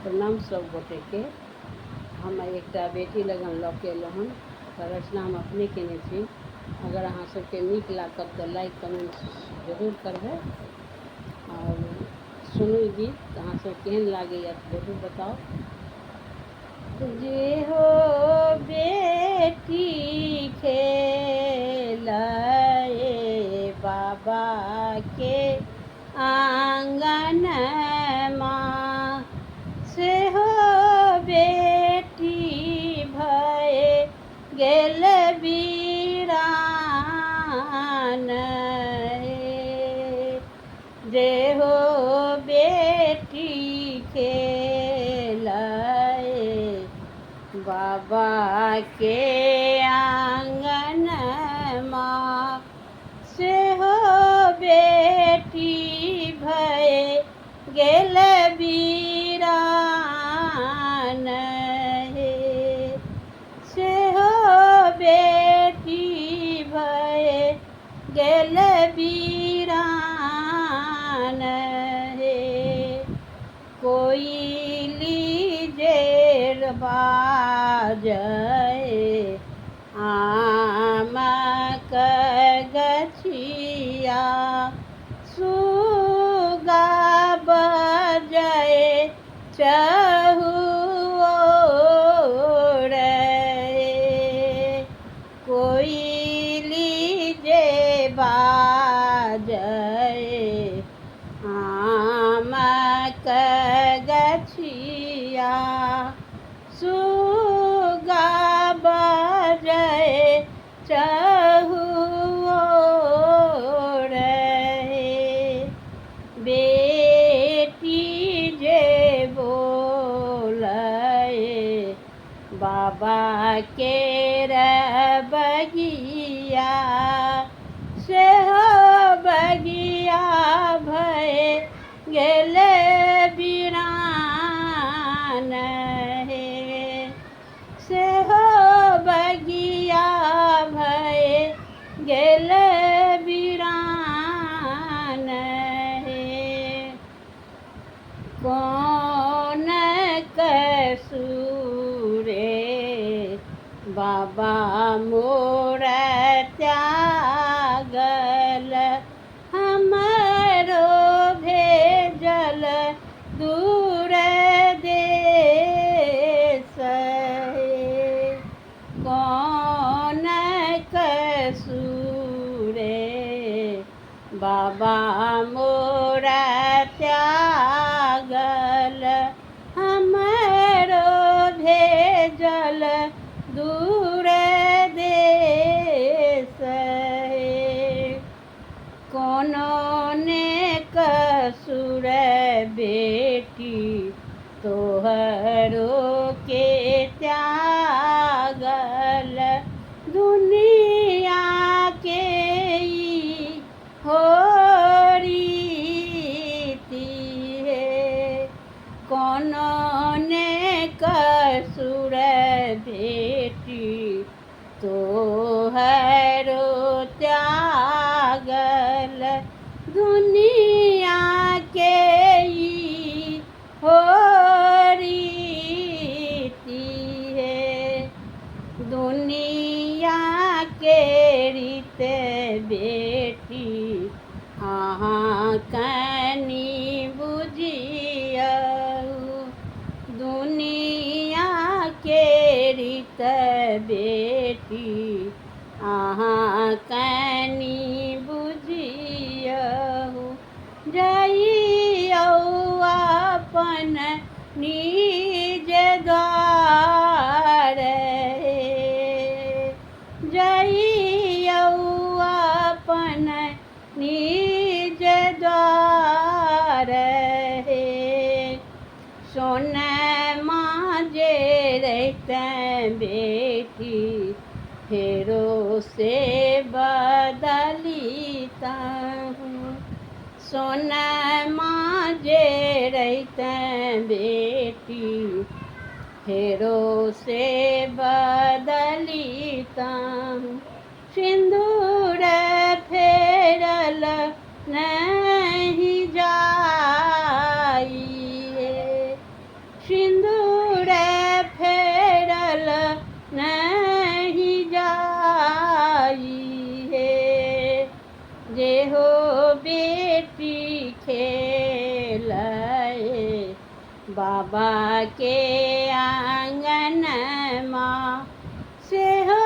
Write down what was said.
प्रणाम सब गोटे के। हम एक बेटी लगन लऽ के अयलहुँ हन, तऽ रचना हम अपने केने छी। अगर अहाँ सबके नीक लागत तऽ लाइक कमेंट जरूर करबै, और सुनू ई गीत अहाँ सब केहन लागैए जरूर बताओ। जे हो बेटी खेलाए बाबा के आंगन माँ, से हो बेटी भय गेल वीरान। जे हो बेटी खेलाए बाबा के आंगन माँ, से हो बेटी भय गेल वीरान। से हो बेटी भय गेल वीरान। कोयली जेर बाजय आमक गछिया, सुगा बजय चहुओर। कोयली जे बाजय आमक गछिया, सुगा बजय चहुओर। बेटी जे बोलय बाबा केर बगिया, से हो बगिया भय गेल वीरान। से हो बगिया भय गेल वीरान। कौन कसूरे बाबा मोर त्यागल, हमरो भेजल दूर देश। कौन कसूरे बाबा मोर त्यागल, हमरो भेजल दूर देश। कोनो ने कसूर बेटी तोहरो के त्यागल, दुनिया के ई हो रीति है। कोनो ने कसूर बेटी तोहरो त्यागल, दुनिया के ई हो रीति है। दुनिया के रीत बेटी अहाँ कनी बुझियौ, दुनिया के रीत बेटी अहाँ कनी बुझियौ। जइयौ अपन निज द्वार, जइयौ अपन निज द्वार। सोनमा जे रहितै बेटी फेरो से बदलितहुँ। सोनमा जे रहितै बेटी फेरो से बदलितहुँ। सिंदूर फेरल नहीं जाइए, जे हो बेटी खेलाए बाबा के आंगन माँ से हो